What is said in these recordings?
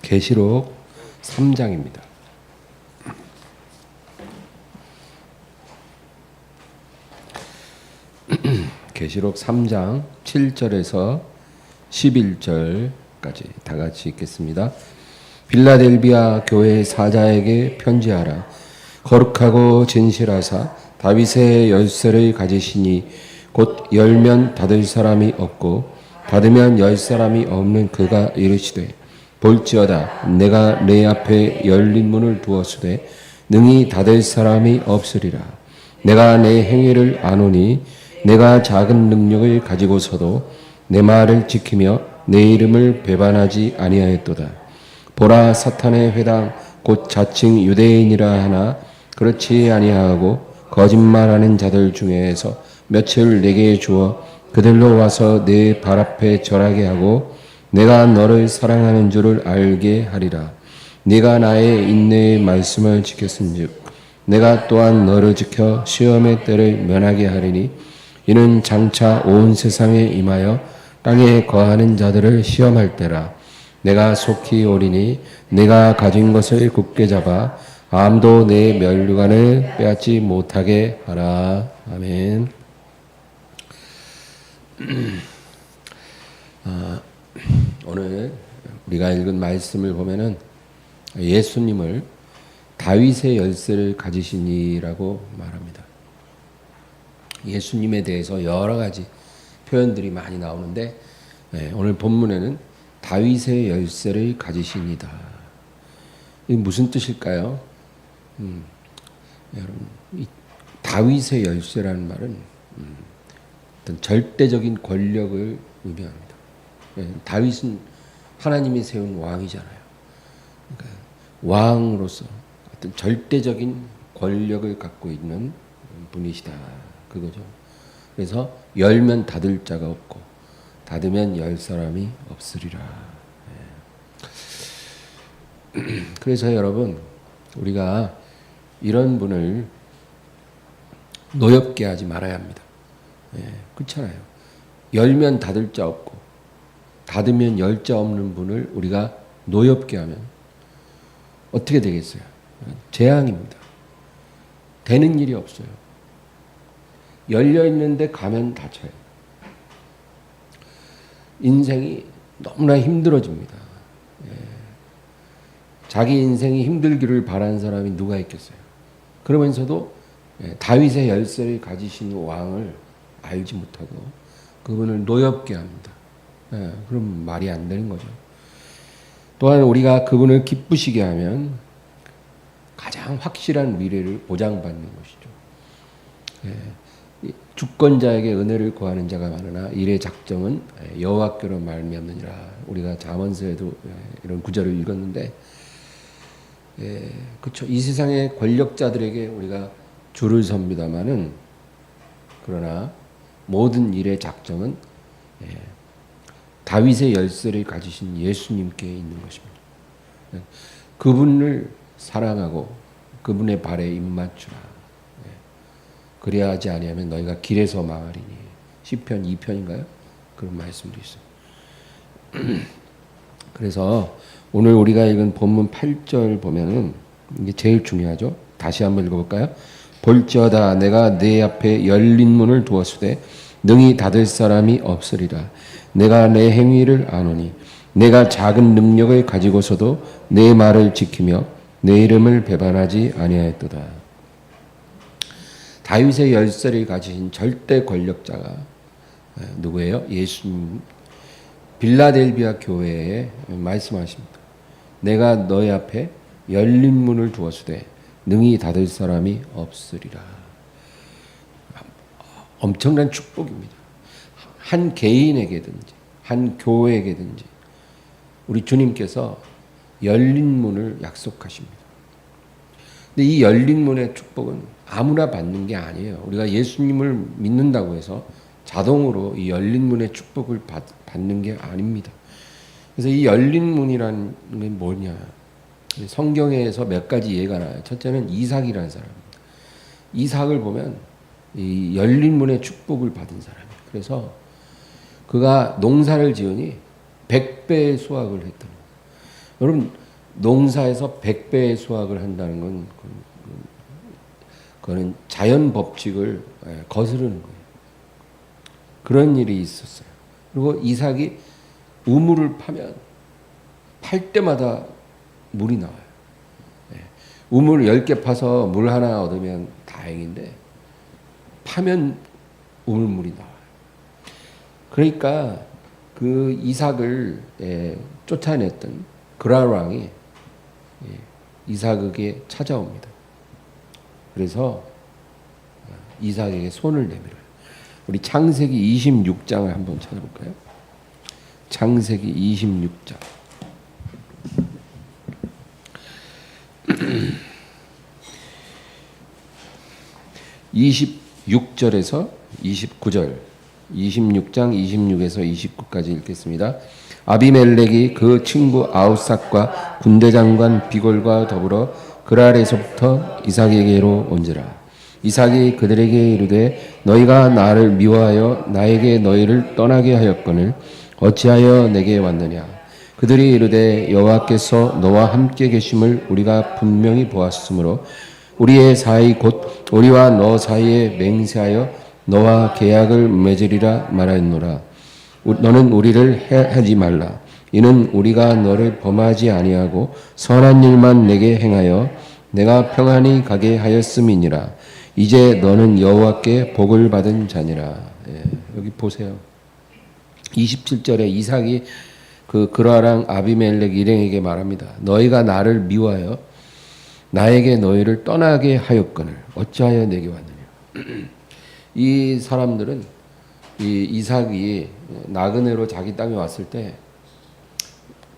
계시록 3장입니다. 계시록 3장 7절에서 11절까지 다 같이 읽겠습니다. 빌라델비아 교회 사자에게 편지하라. 거룩하고 진실하사 다윗의 열쇠를 가지시니 곧 열면 닫을 사람이 없고 닫으면 열 사람이 없는 그가 이르시되 볼지어다 내가 내 앞에 열린 문을 두었으되 능히 닫을 사람이 없으리라. 내가 내 행위를 아노니 내가 작은 능력을 가지고서도 내 말을 지키며 내 이름을 배반하지 아니하였도다. 보라 사탄의 회당 곧 자칭 유대인이라 하나 그렇지 아니하고 거짓말하는 자들 중에서 몇을 내게 주어 그들로 와서 내 발 앞에 절하게 하고 내가 너를 사랑하는 줄을 알게 하리라. 네가 나의 인내의 말씀을 지켰은즉 내가 또한 너를 지켜 시험의 때를 면하게 하리니 이는 장차 온 세상에 임하여 땅에 거하는 자들을 시험할 때라. 내가 속히 오리니 내가 가진 것을 굳게 잡아 아무도 내 면류관을 빼앗지 못하게 하라. 아멘. 오늘 우리가 읽은 말씀을 보면은 예수님을 다윗의 열쇠를 가지시니라고 말합니다. 예수님에 대해서 여러 가지 표현들이 많이 나오는데 오늘 본문에는 다윗의 열쇠를 가지시니다. 이게 무슨 뜻일까요? 여러분, 이 다윗의 열쇠라는 말은 어떤 절대적인 권력을 의미합니다. 다윗은 하나님이 세운 왕이잖아요. 그러니까 왕으로서 어떤 절대적인 권력을 갖고 있는 분이시다. 그거죠. 그래서 열면 닫을 자가 없고 닫으면 열 사람이 없으리라. 그래서 여러분 우리가 이런 분을 노엽게 하지 말아야 합니다. 그렇잖아요. 열면 닫을 자 없고 닫으면 열 자 없는 분을 우리가 노엽게 하면 어떻게 되겠어요? 재앙입니다. 되는 일이 없어요. 열려 있는데 가면 닫혀요. 인생이 너무나 힘들어집니다. 자기 인생이 힘들기를 바라는 사람이 누가 있겠어요? 그러면서도 다윗의 열쇠를 가지신 왕을 알지 못하고 그분을 노엽게 합니다. 그럼 말이 안 되는 거죠. 또한 우리가 그분을 기쁘시게 하면 가장 확실한 미래를 보장받는 것이죠. 주권자에게 은혜를 구하는 자가 많으나 일의 작정은 여호와께로 말미암느니라. 우리가 잠언서에도 이런 구절을 읽었는데, 그렇죠. 이 세상의 권력자들에게 우리가 줄을 섭니다마는 그러나 모든 일의 작정은 다윗의 열쇠를 가지신 예수님께 있는 것입니다. 그분을 사랑하고 그분의 발에 입맞추라. 그래야 하지 아니하면 너희가 길에서 망하리니. 시편 2편인가요? 그런 말씀도 있어요. 그래서 오늘 우리가 읽은 본문 8절 보면은 이게 제일 중요하죠. 다시 한번 읽어볼까요? 볼지어다 내가 내 앞에 열린 문을 두었으되 능히 닫을 사람이 없으리라. 내가 내 행위를 아노니 내가 작은 능력을 가지고서도 내 말을 지키며 내 이름을 배반하지 아니하였도다. 다윗의 열쇠를 가지신 절대 권력자가 누구예요? 예수님. 빌라델비아 교회에 말씀하십니다. 내가 너희 앞에 열린 문을 두었으되 능히 닫을 사람이 없으리라. 엄청난 축복입니다. 한 개인에게든지 한 교회에게든지 우리 주님께서 열린 문을 약속하십니다. 근데 이 열린 문의 축복은 아무나 받는 게 아니에요. 우리가 예수님을 믿는다고 해서 자동으로 이 열린 문의 축복을 받는 게 아닙니다. 그래서 이 열린 문이라는 게 뭐냐? 성경에서 몇 가지 예가 나와요. 첫째는 이삭이라는 사람입니다. 이삭을 보면 이 열린 문의 축복을 받은 사람이에요. 그래서 그가 농사를 지으니 100배 100배의 수확을 했다는 거예요. 여러분 농사에서 100배의 수확을 한다는 건 그거는 자연 법칙을 거스르는 거예요. 그런 일이 있었어요. 그리고 이삭이 우물을 파면 팔 때마다 물이 나와요. 우물 10개 파서 물 하나 얻으면 다행인데 파면 우물물이 나와요. 그러니까 그 이삭을 쫓아냈던 그랄 왕이 이삭에게 찾아옵니다. 그래서 이삭에게 손을 내밀어요. 우리 창세기 26장을 한번 찾아볼까요? 창세기 26장. 26절에서 29절, 26장 26에서 29까지 읽겠습니다. 아비멜렉이 그 친구 아우삭과 군대장관 비골과 더불어 그랄에서부터 이삭에게로 온지라. 이삭이 그들에게 이르되 너희가 나를 미워하여 나에게 너희를 떠나게 하였거늘 어찌하여 내게 왔느냐. 그들이 이르되 여호와께서 너와 함께 계심을 우리가 분명히 보았으므로 우리의 사이 곧 우리와 너 사이에 맹세하여 너와 계약을 맺으리라 말하였노라. 너는 우리를 해하지 말라. 이는 우리가 너를 범하지 아니하고 선한 일만 내게 행하여 내가 평안히 가게 하였음이니라. 이제 너는 여호와께 복을 받은 자니라. 여기 보세요. 27절에 이삭이 그 그랄왕 아비멜렉 일행에게 말합니다. 너희가 나를 미워하여 나에게 너희를 떠나게 하였거늘 어찌하여 내게 왔느냐. 이 사람들은 이 이삭이 나그네로 자기 땅에 왔을 때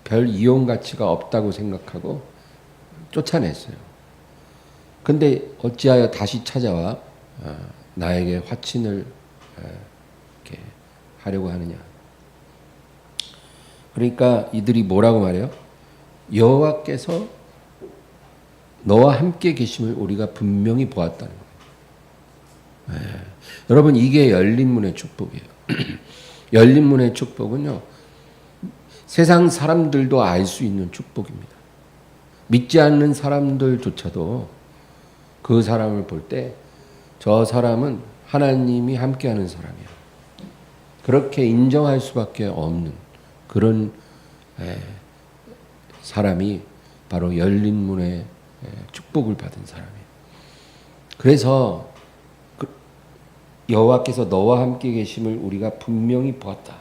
별 이용 가치가 없다고 생각하고 쫓아냈어요. 근데 어찌하여 다시 찾아와 나에게 화친을 이렇게 하려고 하느냐. 그러니까 이들이 뭐라고 말해요? 여호와께서 너와 함께 계심을 우리가 분명히 보았다는 거예요. 여러분 이게 열린 문의 축복이에요. 열린 문의 축복은요. 세상 사람들도 알 수 있는 축복입니다. 믿지 않는 사람들조차도 그 사람을 볼 때 저 사람은 하나님이 함께하는 사람이야. 그렇게 인정할 수밖에 없는 그런 사람이 바로 열린 문의 축복을 받은 사람이에요. 그래서 여호와께서 너와 함께 계심을 우리가 분명히 보았다.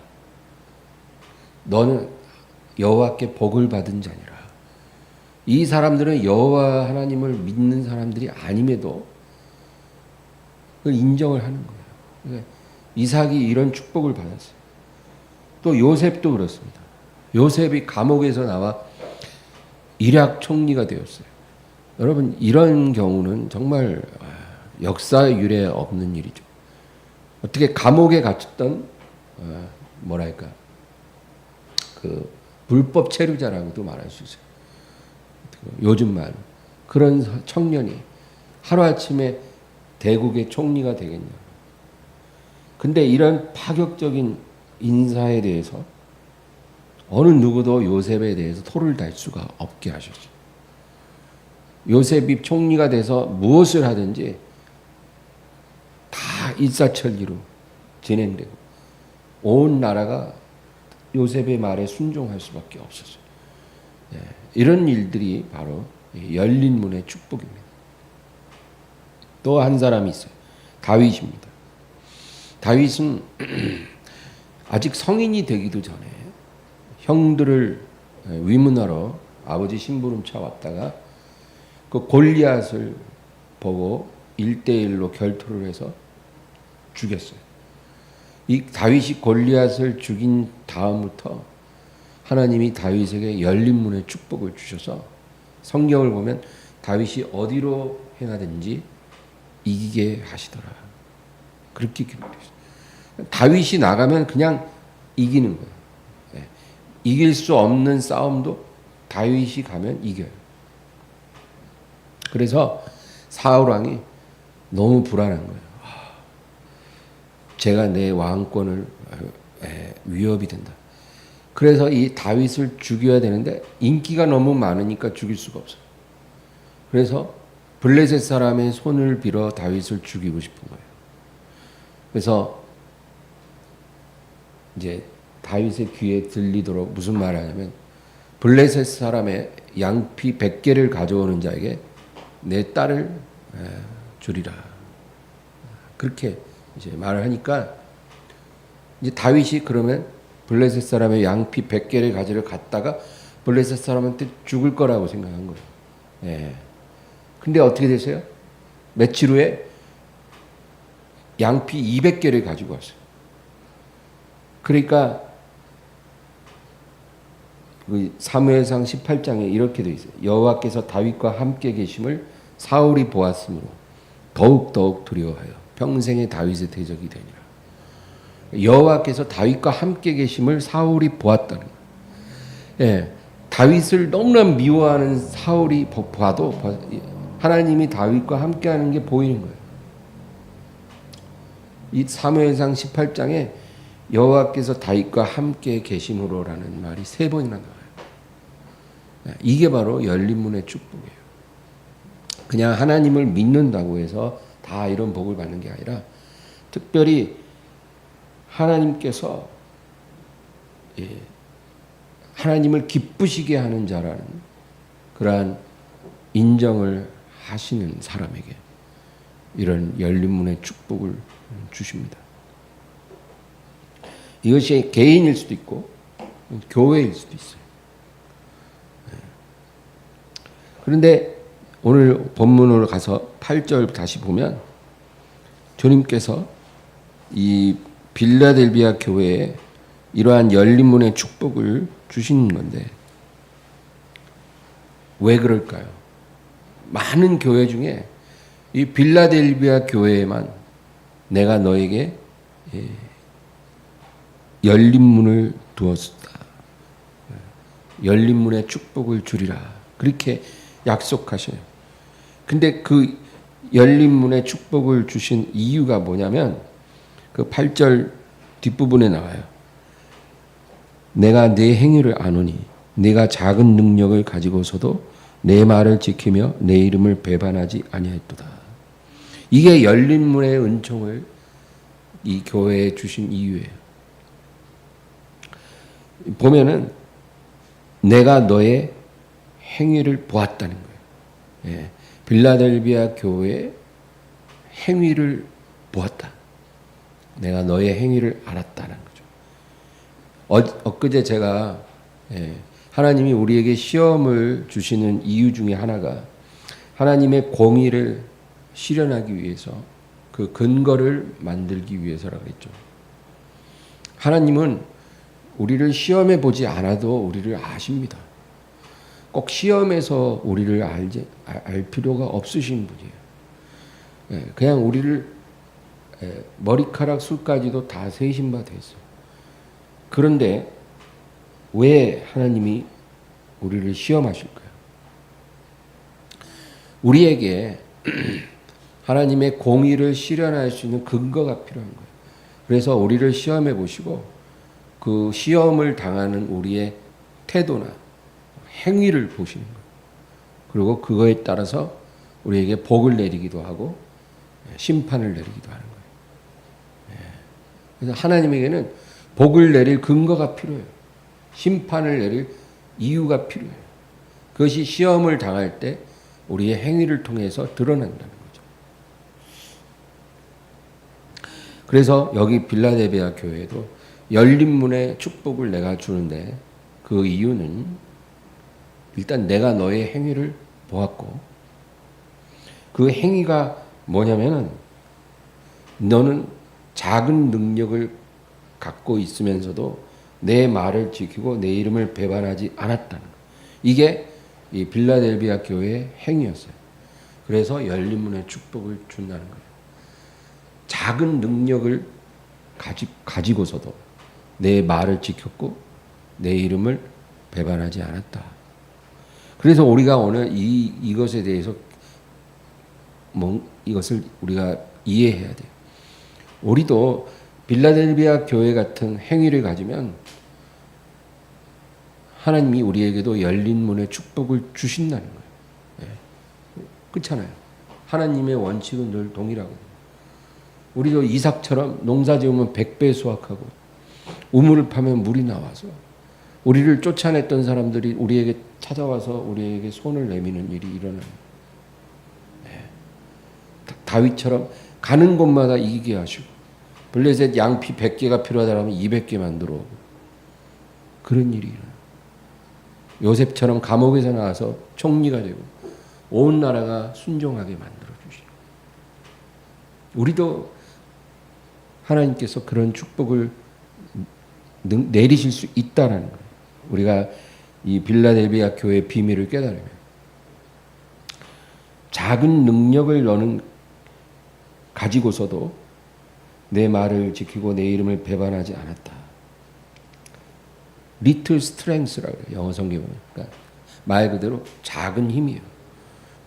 너는 여호와께 복을 받은 자니라. 이 사람들은 여호와 하나님을 믿는 사람들이 아님에도 그걸 인정을 하는 거예요. 그러니까 이삭이 이런 축복을 받았어요. 또 요셉도 그렇습니다. 요셉이 감옥에서 나와 일약 총리가 되었어요. 여러분 이런 경우는 정말 역사 유례 없는 일이죠. 어떻게 감옥에 갇혔던 뭐랄까 그 불법 체류자라고도 말할 수 있어요. 요즘 말 그런 청년이 하루아침에 대국의 총리가 되겠냐. 근데 이런 파격적인 인사에 대해서 어느 누구도 요셉에 대해서 토를 달 수가 없게 하셨어요. 요셉이 총리가 돼서 무엇을 하든지 다 일사천리로 진행되고 온 나라가 요셉의 말에 순종할 수밖에 없었어요. 이런 일들이 바로 열린 문의 축복입니다. 또 한 사람이 있어요. 다윗입니다. 다윗은 아직 성인이 되기도 전에 형들을 위문하러 아버지 심부름 차 왔다가 그 골리앗을 보고 1대1로 결투를 해서 죽였어요. 이 다윗이 골리앗을 죽인 다음부터 하나님이 다윗에게 열린 문의 축복을 주셔서 성경을 보면 다윗이 어디로 행하든지 이기게 하시더라. 그렇게 기록되어 있어요. 다윗이 나가면 그냥 이기는 거예요. 이길 수 없는 싸움도 다윗이 가면 이겨요. 그래서 사울 왕이 너무 불안한 거예요. 제가 내 왕권을 위협이 된다. 그래서 이 다윗을 죽여야 되는데 인기가 너무 많으니까 죽일 수가 없어요. 그래서 블레셋 사람의 손을 빌어 다윗을 죽이고 싶은 거예요. 그래서 이제 다윗의 귀에 들리도록 무슨 말을 하냐면 블레셋 사람의 양피 100개를 가져오는 자에게 내 딸을 주리라. 그렇게 이제 말을 하니까 이제 다윗이 그러면 블레셋 사람의 양피 100개를 가지러 갔다가 블레셋 사람한테 죽을 거라고 생각한 거예요. 예. 근데 어떻게 됐어요? 며칠 후에 양피 200개를 가지고 왔어요. 그러니까 사무엘상 18장에 이렇게 되어 있어요. 여호와께서 다윗과 함께 계심을 사울이 보았으므로 더욱 두려워하여 평생의 다윗의 대적이 되니라. 여호와께서 다윗과 함께 계심을 사울이 보았다는 거예요. 예, 다윗을 너무나 미워하는 사울이 봐도 하나님이 다윗과 함께하는 게 보이는 거예요. 이 사무엘상 18장에 여호와께서 다윗과 함께 계심으로라는 말이 3번이나 나와요. 이게 바로 열린 문의 축복이에요. 그냥 하나님을 믿는다고 해서 다 이런 복을 받는 게 아니라 특별히 하나님께서 하나님을 기쁘시게 하는 자라는 그러한 인정을 하시는 사람에게 이런 열린 문의 축복을 주십니다. 이것이 개인일 수도 있고 교회일 수도 있어요. 그런데 오늘 본문으로 가서 8절 다시 보면 주님께서 이 빌라델비아 교회에 이러한 열린 문의 축복을 주시는 건데 왜 그럴까요? 많은 교회 중에 이 빌라델비아 교회에만 내가 너에게 열린 문을 두었다. 열린 문의 축복을 주리라. 그렇게 약속하셔요. 근데 그 열린 문의 축복을 주신 이유가 뭐냐면 그 8절 뒷부분에 나와요. 내가 내 행위를 아노니 네가 작은 능력을 가지고서도 내 말을 지키며 내 이름을 배반하지 아니하였도다. 이게 열린 문의 은총을 이 교회에 주신 이유예요. 보면은 내가 너의 행위를 보았다는 거예요. 예. 빌라델비아 교회의 행위를 보았다. 내가 너의 행위를 알았다는 거죠. 엊그제 제가 하나님이 우리에게 시험을 주시는 이유 중에 하나가 하나님의 공의를 실현하기 위해서 그 근거를 만들기 위해서라고 했죠. 하나님은 우리를 시험해 보지 않아도 우리를 아십니다. 꼭 시험에서 우리를 알 필요가 없으신 분이에요. 그냥 우리를 머리카락 숱까지도 다 세신 바 됐어요. 그런데 왜 하나님이 우리를 시험하실까요? 우리에게 하나님의 공의를 실현할 수 있는 근거가 필요한 거예요. 그래서 우리를 시험해 보시고 그 시험을 당하는 우리의 태도나 행위를 보시는 거예요. 그리고 그거에 따라서 우리에게 복을 내리기도 하고 심판을 내리기도 하는 거예요. 그래서 하나님에게는 복을 내릴 근거가 필요해요. 심판을 내릴 이유가 필요해요. 그것이 시험을 당할 때 우리의 행위를 통해서 드러난다는 거죠. 그래서 여기 빌라델비아 교회도 열린 문의 축복을 내가 주는데 그 이유는 일단 내가 너의 행위를 보았고 그 행위가 뭐냐면은 너는 작은 능력을 갖고 있으면서도 내 말을 지키고 내 이름을 배반하지 않았다는 거. 이게 이 빌라델비아 교회의 행위였어요. 그래서 열린 문의 축복을 준다는 거예요. 작은 능력을 가지고서도 내 말을 지켰고 내 이름을 배반하지 않았다. 그래서 우리가 오늘 이것에 대해서 이것을 우리가 이해해야 돼요. 우리도 빌라델비아 교회 같은 행위를 가지면 하나님이 우리에게도 열린 문의 축복을 주신다는 거예요. 예. 그렇잖아요. 하나님의 원칙은 늘 동일하거든요. 우리도 이삭처럼 농사 지으면 100배 수확하고 우물을 파면 물이 나와서 우리를 쫓아냈던 사람들이 우리에게 찾아와서 우리에게 손을 내미는 일이 일어나요. 예. 다윗처럼 가는 곳마다 이기게 하시고 블레셋 양피 100개가 필요하다면 200개 만들어 오고 그런 일이 일어나요. 요셉처럼 감옥에서 나와서 총리가 되고 온 나라가 순종하게 만들어 주시고 우리도 하나님께서 그런 축복을 내리실 수 있다는 거예요. 우리가 이 빌라델비아 교회의 비밀을 깨달으면 작은 능력을 너는 가지고서도 내 말을 지키고 내 이름을 배반하지 않았다. Little strength라고 해요. 영어 성경은. 그러니까 말 그대로 작은 힘이에요.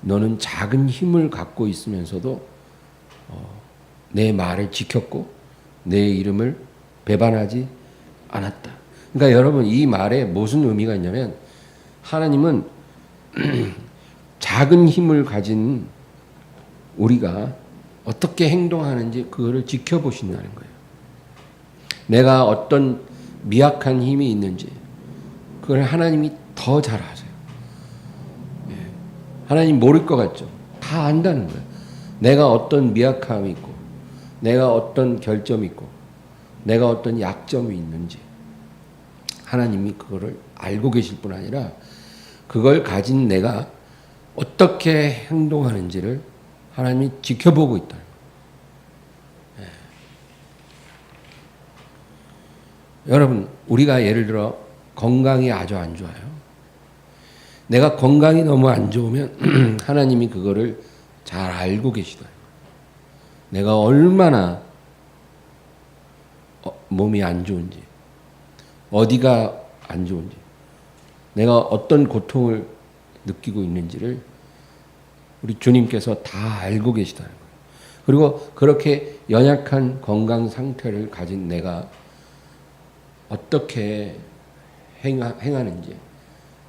너는 작은 힘을 갖고 있으면서도 내 말을 지켰고 내 이름을 배반하지 않았다. 그러니까 여러분 이 말에 무슨 의미가 있냐면 하나님은 작은 힘을 가진 우리가 어떻게 행동하는지 그거를 지켜보신다는 거예요. 내가 어떤 미약한 힘이 있는지 그걸 하나님이 더 잘 아세요. 예. 하나님 모를 것 같죠? 다 안다는 거예요. 내가 어떤 미약함이 있고 내가 어떤 결점이 있고 내가 어떤 약점이 있는지 하나님이 그거를 알고 계실 뿐 아니라 그걸 가진 내가 어떻게 행동하는지를 하나님이 지켜보고 있다는 거예요. 예. 여러분 우리가 예를 들어 건강이 아주 안 좋아요. 내가 건강이 너무 안 좋으면 하나님이 그거를 잘 알고 계시다. 내가 얼마나 몸이 안 좋은지 어디가 안 좋은지 내가 어떤 고통을 느끼고 있는지를 우리 주님께서 다 알고 계시다는 거예요. 그리고 그렇게 연약한 건강 상태를 가진 내가 어떻게 행하는지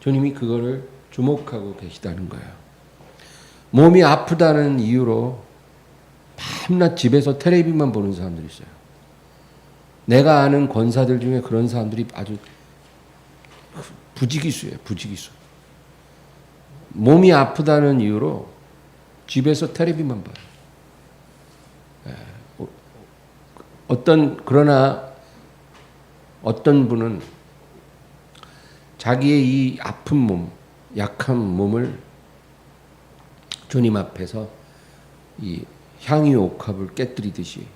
주님이 그거를 주목하고 계시다는 거예요. 몸이 아프다는 이유로 밤낮 집에서 텔레비만 보는 사람들이 있어요. 내가 아는 권사들 중에 그런 사람들이 아주 부지기수예요. 부지기수. 몸이 아프다는 이유로 집에서 텔레비만 봐요. 그러나 어떤 분은 자기의 이 아픈 몸, 약한 몸을 주님 앞에서 이 향유 옥합을 깨뜨리듯이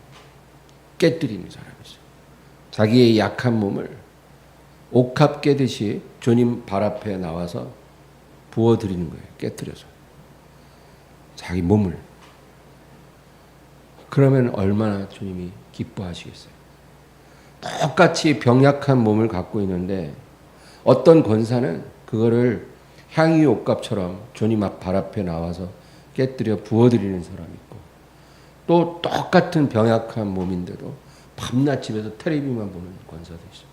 깨뜨리는 사람이 있어요. 자기의 약한 몸을 옥합 깨듯이 주님 발 앞에 나와서 부어드리는 거예요. 깨뜨려서. 자기 몸을. 그러면 얼마나 주님이 기뻐하시겠어요. 똑같이 병약한 몸을 갖고 있는데 어떤 권사는 그거를 향유 옥합처럼 주님 발 앞에 나와서 깨뜨려 부어드리는 사람이 있고 또 똑같은 병약한 몸인데도 밤낮 집에서 텔레비만 보는 권사도 있어요.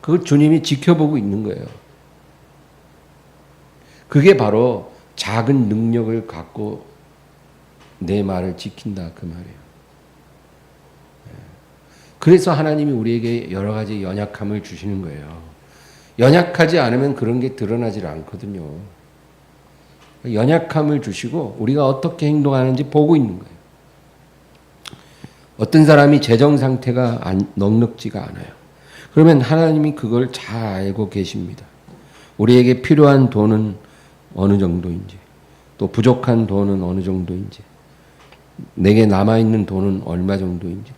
그걸 주님이 지켜보고 있는 거예요. 그게 바로 작은 능력을 갖고 내 말을 지킨다 그 말이에요. 그래서 하나님이 우리에게 여러 가지 연약함을 주시는 거예요. 연약하지 않으면 그런 게 드러나질 않거든요. 연약함을 주시고 우리가 어떻게 행동하는지 보고 있는 거예요. 어떤 사람이 재정 상태가 넉넉지가 않아요. 그러면 하나님이 그걸 잘 알고 계십니다. 우리에게 필요한 돈은 어느 정도인지, 또 부족한 돈은 어느 정도인지, 내게 남아있는 돈은 얼마 정도인지,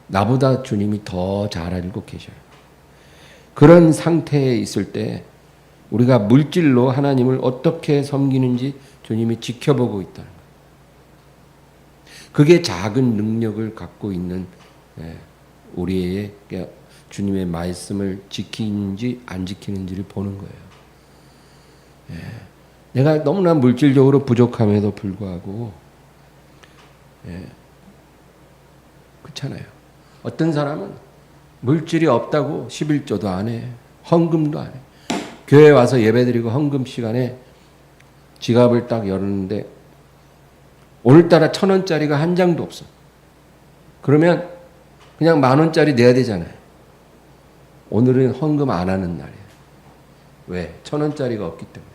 나보다 주님이 더 잘 알고 계셔요. 그런 상태에 있을 때 우리가 물질로 하나님을 어떻게 섬기는지 주님이 지켜보고 있다는 거예요. 그게 작은 능력을 갖고 있는 우리의 주님의 말씀을 지키는지 안 지키는지를 보는 거예요. 내가 너무나 물질적으로 부족함에도 불구하고 그렇잖아요. 어떤 사람은 물질이 없다고 11조도 안 해. 헌금도 안 해. 교회 와서 예배드리고 헌금 시간에 지갑을 딱 열었는데 오늘따라 1,000원짜리가 한 장도 없어. 그러면 그냥 10,000원짜리 내야 되잖아요. 오늘은 헌금 안 하는 날이에요. 왜? 1,000원짜리가 없기 때문에.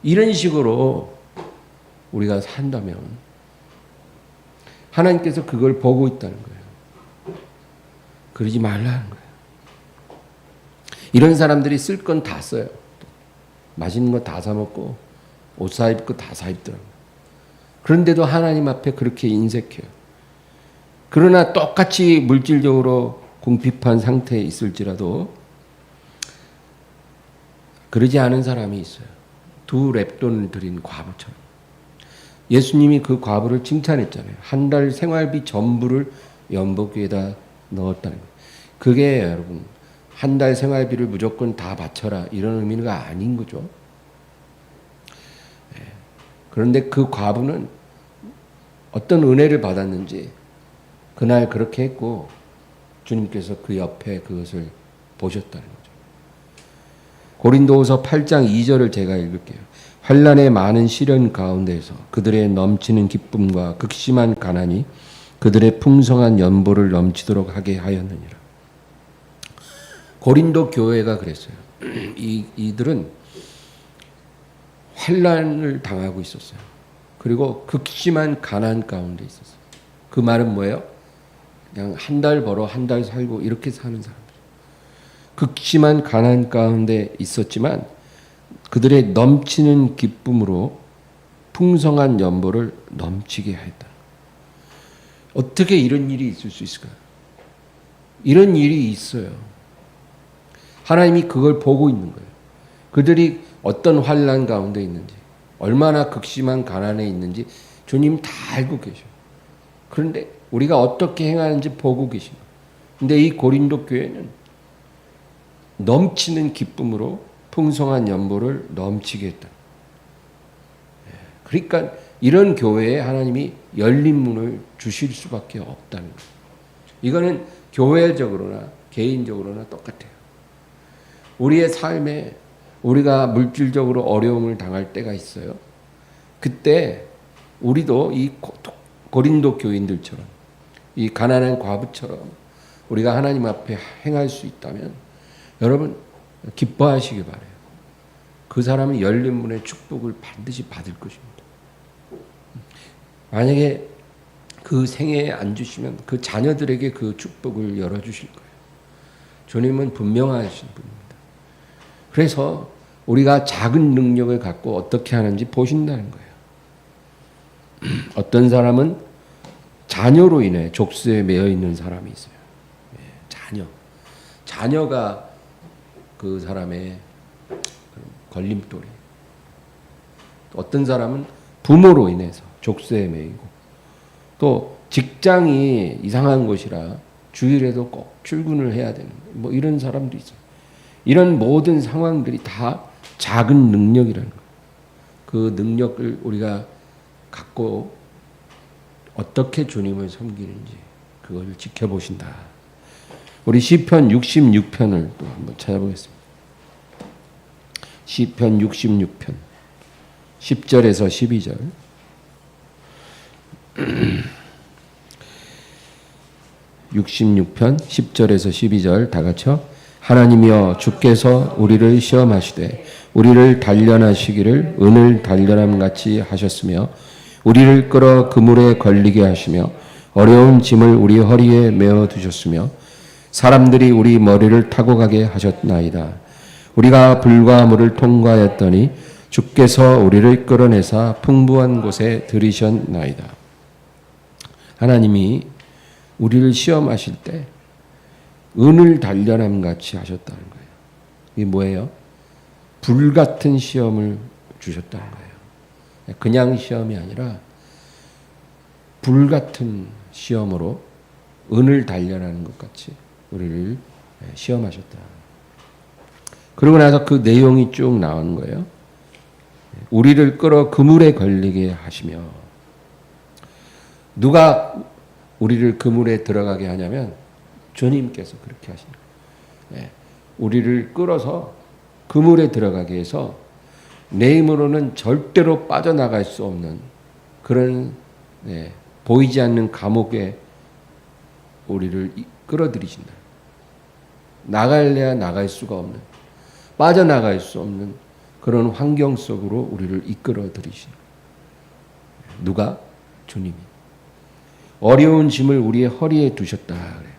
이런 식으로 우리가 산다면 하나님께서 그걸 보고 있다는 거예요. 그러지 말라는 거예요. 이런 사람들이 쓸 건 다 써요. 맛있는 거 다 사 먹고 옷 사 입고 다 사 입더라고요. 그런데도 하나님 앞에 그렇게 인색해요. 그러나 똑같이 물질적으로 궁핍한 상태에 있을지라도 그러지 않은 사람이 있어요. 2렙돈을 드린 과부처럼. 예수님이 그 과부를 칭찬했잖아요. 한 달 생활비 전부를 연복기에다 넣었다는 거예요. 그게 여러분 한 달 생활비를 무조건 다 바쳐라 이런 의미가 아닌 거죠. 그런데 그 과부는 어떤 은혜를 받았는지 그날 그렇게 했고 주님께서 그 옆에 그것을 보셨다는 거죠. 고린도후서 8장 2절을 제가 읽을게요. 환난의 많은 시련 가운데에서 그들의 넘치는 기쁨과 극심한 가난이 그들의 풍성한 연보를 넘치도록 하게 하였느니라. 고린도 교회가 그랬어요. 이들은 환난을 당하고 있었어요. 그리고 극심한 가난 가운데 있었어요. 그 말은 뭐예요? 그냥 한 달 벌어 한 달 살고 이렇게 사는 사람들. 극심한 가난 가운데 있었지만 그들의 넘치는 기쁨으로 풍성한 연보를 넘치게 하였다. 어떻게 이런 일이 있을 수 있을까요? 이런 일이 있어요. 하나님이 그걸 보고 있는 거예요. 그들이 어떤 환난 가운데 있는지, 얼마나 극심한 가난에 있는지 주님 다 알고 계셔요. 그런데 우리가 어떻게 행하는지 보고 계신 거예요. 근데 이 고린도 교회는 넘치는 기쁨으로 풍성한 연보를 넘치게 했다. 그러니까 이런 교회에 하나님이 열린 문을 주실 수밖에 없다는 거예요. 이거는 교회적으로나 개인적으로나 똑같아요. 우리의 삶에 우리가 물질적으로 어려움을 당할 때가 있어요. 그때 우리도 이 고린도 교인들처럼 이 가난한 과부처럼 우리가 하나님 앞에 행할 수 있다면 여러분 기뻐하시기 바라요. 그 사람은 열린 문의 축복을 반드시 받을 것입니다. 만약에 그 생애에 안 주시면 그 자녀들에게 그 축복을 열어주실 거예요. 주님은 분명하신 분입니다. 그래서 우리가 작은 능력을 갖고 어떻게 하는지 보신다는 거예요. 어떤 사람은 자녀로 인해 족쇄에 매여 있는 사람이 있어요. 자녀가 그 사람의 걸림돌이에요. 어떤 사람은 부모로 인해서 족쇄에 매이고 또 직장이 이상한 곳이라 주일에도 꼭 출근을 해야 되는 뭐 이런 사람도 있어요. 이런 모든 상황들이 다 작은 능력이라는 거예요. 그 능력을 우리가 갖고 어떻게 주님을 섬기는지 그걸 지켜보신다. 우리 시편 66편을 또 한번 찾아보겠습니다. 시편 66편 10절에서 12절. 66편 10절에서 12절 다 같이요. 하나님이여 주께서 우리를 시험하시되 우리를 단련하시기를 은을 단련함같이 하셨으며 우리를 끌어 그물에 걸리게 하시며 어려운 짐을 우리 허리에 메어 두셨으며 사람들이 우리 머리를 타고 가게 하셨나이다. 우리가 불과 물을 통과하였더니 주께서 우리를 끌어내사 풍부한 곳에 들이셨나이다. 하나님이 우리를 시험하실 때 은을 단련함 같이 하셨다는 거예요. 이게 뭐예요? 불같은 시험을 주셨다는 거예요. 그냥 시험이 아니라 불같은 시험으로 은을 단련하는 것 같이 우리를 시험하셨다. 그러고 나서 그 내용이 쭉 나오는 거예요. 우리를 끌어 그물에 걸리게 하시며, 누가 우리를 그물에 들어가게 하냐면 주님께서 그렇게 하시는 거예요. 우리를 끌어서 그물에 들어가게 해서 내 힘으로는 절대로 빠져나갈 수 없는 그런 보이지 않는 감옥에 우리를 끌어들이신다. 나갈래야 나갈 수가 없는, 빠져나갈 수 없는 그런 환경 속으로 우리를 이끌어들이신 누가? 주님이. 어려운 짐을 우리의 허리에 두셨다 그래요.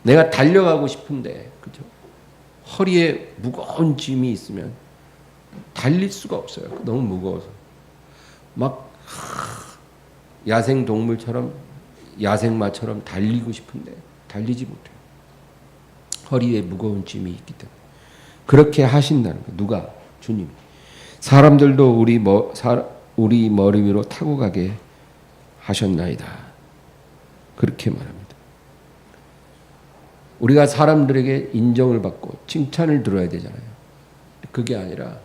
내가 달려가고 싶은데, 그죠? 허리에 무거운 짐이 있으면 달릴 수가 없어요. 너무 무거워서. 막 야생 동물처럼, 야생마처럼 달리고 싶은데 달리지 못해요. 허리에 무거운 짐이 있기 때문에. 그렇게 하신다는 거예요. 누가? 주님이. 사람들도 우리 머리 위로 타고 가게 하셨나이다. 그렇게 말합니다. 우리가 사람들에게 인정을 받고 칭찬을 들어야 되잖아요. 그게 아니라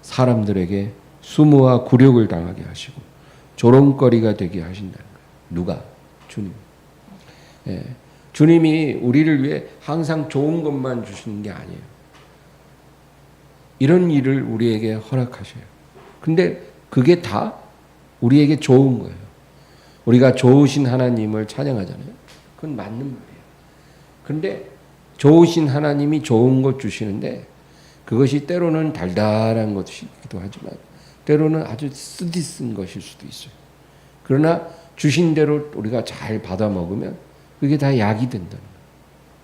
사람들에게 수모와 굴욕을 당하게 하시고 조롱거리가 되게 하신다는 거예요. 누가? 주님. 주님이 우리를 위해 항상 좋은 것만 주시는 게 아니에요. 이런 일을 우리에게 허락하셔요. 근데 그게 다 우리에게 좋은 거예요. 우리가 좋으신 하나님을 찬양하잖아요. 그건 맞는 말이에요. 근데 좋으신 하나님이 좋은 것 주시는데 그것이 때로는 달달한 것이기도 하지만 때로는 아주 쓰디쓴 것일 수도 있어요. 그러나 주신 대로 우리가 잘 받아 먹으면 그게 다 약이 된다는 거예요.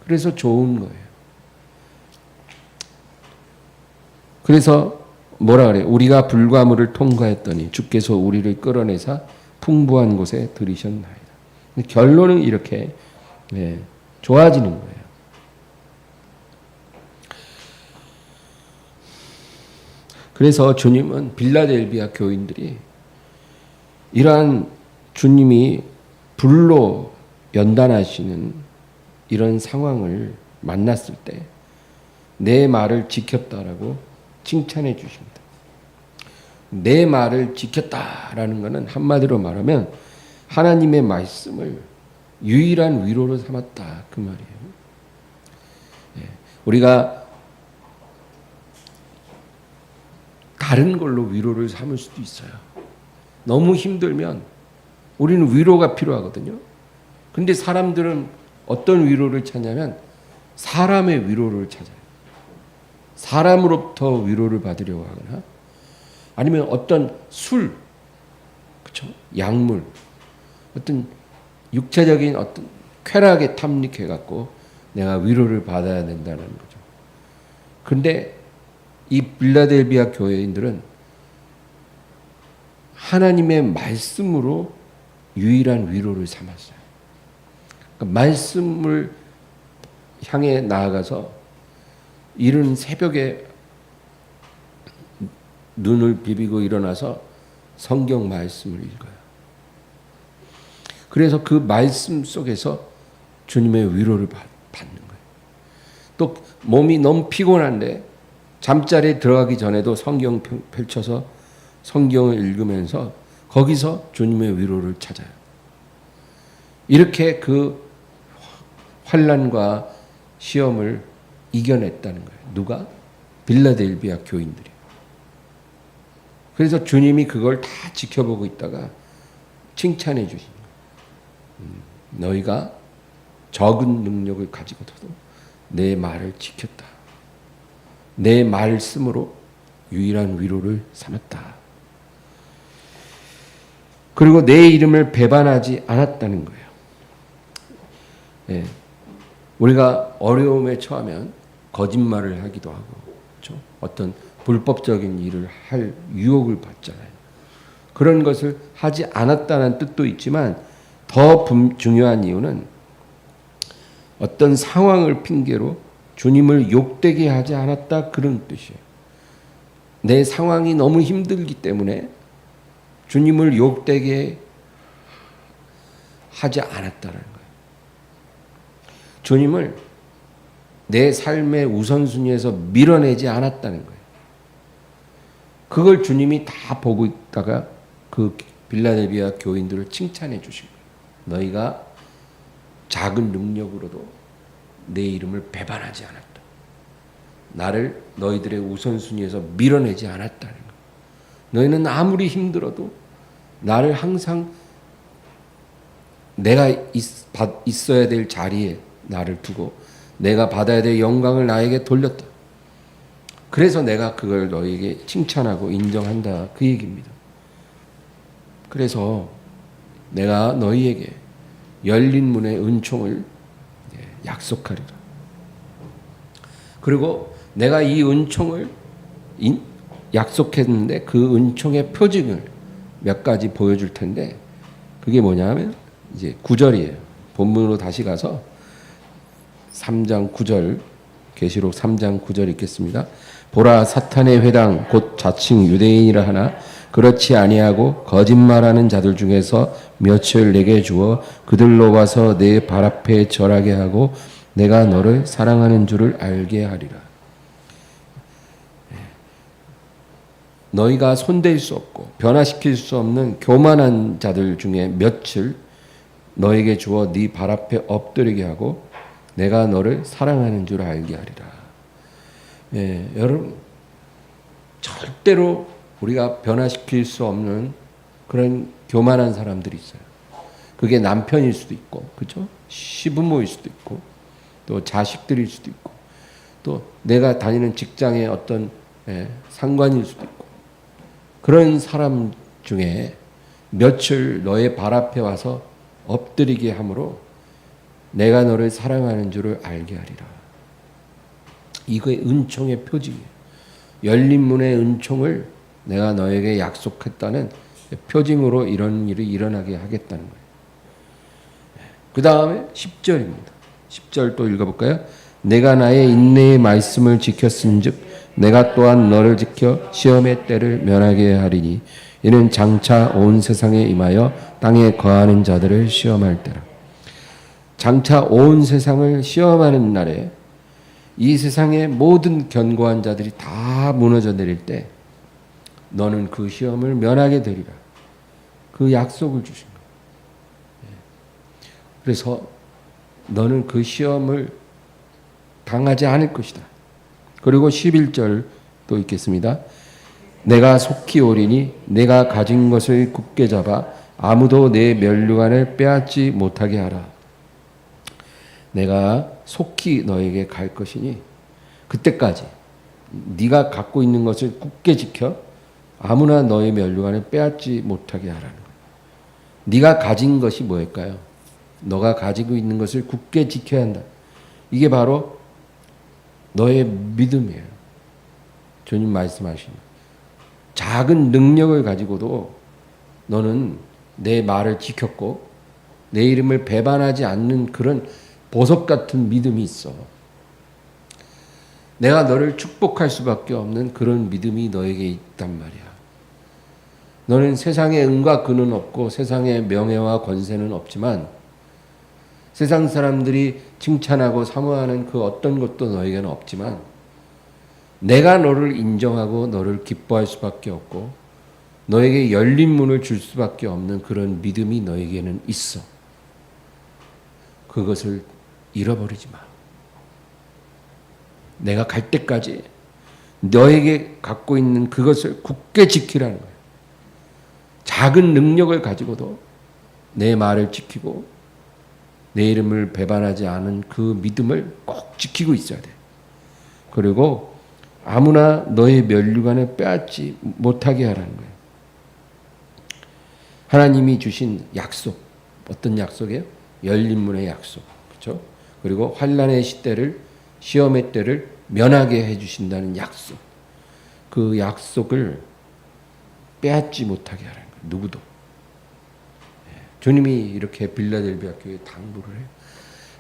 그래서 좋은 거예요. 그래서 뭐라 그래요? 우리가 불과물을 통과했더니 주께서 우리를 끌어내사 풍부한 곳에 들이셨나이다. 결론은 이렇게 좋아지는 거예요. 그래서 주님은 빌라델비아 교인들이 이러한 주님이 불로 연단하시는 이런 상황을 만났을 때 내 말을 지켰다라고 칭찬해 주십니다. 내 말을 지켰다라는 것은 한마디로 말하면 하나님의 말씀을 유일한 위로로 삼았다 그 말이에요. 우리가 다른 걸로 위로를 삼을 수도 있어요. 너무 힘들면 우리는 위로가 필요하거든요. 근데 사람들은 어떤 위로를 찾냐면 사람의 위로를 찾아요. 사람으로부터 위로를 받으려고 하거나 아니면 어떤 술, 그렇죠? 약물, 어떤 육체적인 어떤 쾌락에 탐닉해 갖고 내가 위로를 받아야 된다는 거죠. 근데 이 빌라델비아 교회인들은 하나님의 말씀으로 유일한 위로를 삼았어요. 그러니까 말씀을 향해 나아가서 이른 새벽에 눈을 비비고 일어나서 성경 말씀을 읽어요. 그래서 그 말씀 속에서 주님의 위로를 받는 거예요. 또 몸이 너무 피곤한데 잠자리에 들어가기 전에도 성경 펼쳐서 성경을 읽으면서 거기서 주님의 위로를 찾아요. 이렇게 그 환난과 시험을 이겨냈다는 거예요. 누가? 빌라델비아 교인들이. 그래서 주님이 그걸 다 지켜보고 있다가 칭찬해 주신 거예요. 너희가 적은 능력을 가지고도 내 말을 지켰다. 내 말씀으로 유일한 위로를 삼았다. 그리고 내 이름을 배반하지 않았다는 거예요. 우리가 어려움에 처하면 거짓말을 하기도 하고, 그렇죠? 어떤 불법적인 일을 할 유혹을 받잖아요. 그런 것을 하지 않았다는 뜻도 있지만 더 중요한 이유는 어떤 상황을 핑계로 주님을 욕되게 하지 않았다 그런 뜻이에요. 내 상황이 너무 힘들기 때문에 주님을 욕되게 하지 않았다는 거예요. 주님을 내 삶의 우선순위에서 밀어내지 않았다는 거예요. 그걸 주님이 다 보고 있다가 그 빌라델비아 교인들을 칭찬해 주신 거예요. 너희가 작은 능력으로도 내 이름을 배반하지 않았다. 나를 너희들의 우선순위에서 밀어내지 않았다는 거예요. 너희는 아무리 힘들어도 나를 항상 내가 있어야 될 자리에 나를 두고 내가 받아야 될 영광을 나에게 돌렸다. 그래서 내가 그걸 너희에게 칭찬하고 인정한다. 그 얘기입니다. 그래서 내가 너희에게 열린 문의 은총을 약속하리라. 그리고 내가 이 은총을 약속했는데 그 은총의 표징을 몇 가지 보여줄 텐데 그게 뭐냐면 이제 9절이에요. 본문으로 다시 가서 3장 9절 계시록 3장 9절 읽겠습니다. 보라 사탄의 회당 곧 자칭 유대인이라 하나 그렇지 아니하고 거짓말하는 자들 중에서 몇을 내게 주어 그들로 와서 내 발 앞에 절하게 하고 내가 너를 사랑하는 줄을 알게 하리라. 너희가 손댈 수 없고 변화시킬 수 없는 교만한 자들 중에 몇을 너에게 주어 네 발 앞에 엎드리게 하고 내가 너를 사랑하는 줄 알게 하리라. 여러분 절대로 우리가 변화시킬 수 없는 그런 교만한 사람들이 있어요. 그게 남편일 수도 있고, 그렇죠? 시부모일 수도 있고, 또 자식들일 수도 있고, 또 내가 다니는 직장의 어떤 상관일 수도 있고, 그런 사람 중에 몇을 너의 발 앞에 와서 엎드리게 함으로 내가 너를 사랑하는 줄을 알게 하리라. 이거의 은총의 표징이에요. 열린 문의 은총을 내가 너에게 약속했다는 표징으로 이런 일이 일어나게 하겠다는 거예요. 그 다음에 10절입니다. 10절 또 읽어볼까요? 내가 나의 인내의 말씀을 지켰은즉 내가 또한 너를 지켜 시험의 때를 면하게 하리니 이는 장차 온 세상에 임하여 땅에 거하는 자들을 시험할 때라. 장차 온 세상을 시험하는 날에 이 세상의 모든 견고한 자들이 다 무너져 내릴 때 너는 그 시험을 면하게 되리라. 그 약속을 주신 거예요. 그래서 너는 그 시험을 당하지 않을 것이다. 그리고 11절 또 읽겠습니다. 내가 속히 오리니 내가 가진 것을 굳게 잡아 아무도 내 면류관을 빼앗지 못하게 하라. 내가 속히 너에게 갈 것이니 그때까지 네가 갖고 있는 것을 굳게 지켜 아무나 너의 면류관을 빼앗지 못하게 하라는 거예요. 네가 가진 것이 뭐일까요? 너가 가지고 있는 것을 굳게 지켜야 한다. 이게 바로 너의 믿음이에요. 주님 말씀하시는 작은 능력을 가지고도 너는 내 말을 지켰고 내 이름을 배반하지 않는 그런 보석 같은 믿음이 있어. 내가 너를 축복할 수밖에 없는 그런 믿음이 너에게 있단 말이야. 너는 세상에 은과 금은 없고 세상에 명예와 권세는 없지만 세상 사람들이 칭찬하고 사모하는 그 어떤 것도 너에게는 없지만 내가 너를 인정하고 너를 기뻐할 수밖에 없고 너에게 열린 문을 줄 수밖에 없는 그런 믿음이 너에게는 있어. 그것을 잃어버리지 마. 내가 갈 때까지 너에게 갖고 있는 그것을 굳게 지키라는 거예요. 작은 능력을 가지고도 내 말을 지키고 내 이름을 배반하지 않은 그 믿음을 꼭 지키고 있어야 돼. 그리고 아무나 너의 면류관을 빼앗지 못하게 하라는 거예요. 하나님이 주신 약속, 어떤 약속이에요? 열린 문의 약속, 그렇죠? 그리고 환난의 시대를, 시험의 때를 면하게 해주신다는 약속. 그 약속을 빼앗지 못하게 하라는 거예요. 누구도. 주님이 이렇게 빌라델비아 교회에 당부를 해요.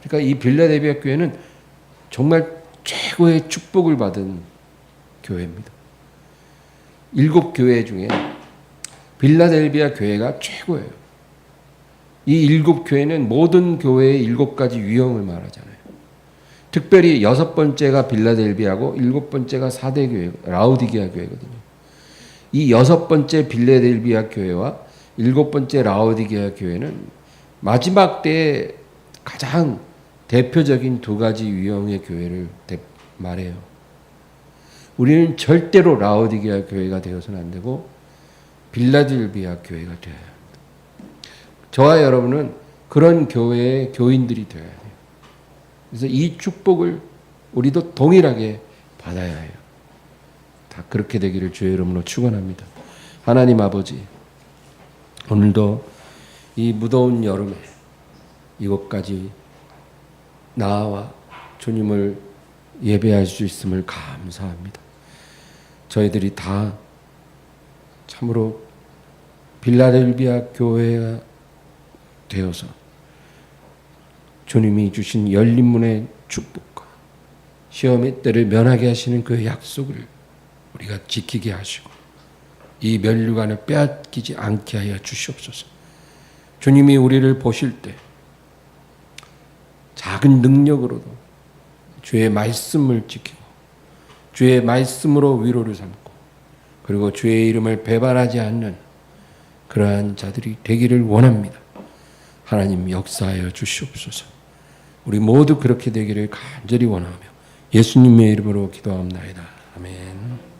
그러니까 이 빌라델비아 교회는 정말 최고의 축복을 받은 교회입니다. 7교회 중에 빌라델비아 교회가 최고예요. 이 7교회는 모든 교회의 7가지 유형을 말하잖아요. 특별히 6번째가 빌라델비아고 7번째가 사대교회, 라오디게아 교회거든요. 이 6번째 빌라델비아 교회와 7번째 라오디게아 교회는 마지막 때에 가장 대표적인 2가지 유형의 교회를 말해요. 우리는 절대로 라오디게아 교회가 되어서는 안 되고 빌라델비아 교회가 되어야 합니다. 저와 여러분은 그런 교회의 교인들이 되어야 돼요. 그래서 이 축복을 우리도 동일하게 받아야 해요. 다 그렇게 되기를 주의 이름으로 축원합니다. 하나님 아버지, 오늘도 이 무더운 여름에 이곳까지 나와 주님을 예배할 수 있음을 감사합니다. 저희들이 다 참으로 빌라델비아 교회가 되어서 주님이 주신 열린 문의 축복과 시험의 때를 면하게 하시는 그 약속을 우리가 지키게 하시고 이 면류관을 빼앗기지 않게 하여 주시옵소서. 주님이 우리를 보실 때 작은 능력으로도 주의 말씀을 지키고 주의 말씀으로 위로를 삼고 그리고 주의 이름을 배반하지 않는 그러한 자들이 되기를 원합니다. 하나님 역사하여 주시옵소서. 우리 모두 그렇게 되기를 간절히 원하며 예수님의 이름으로 기도합나이다. 아멘.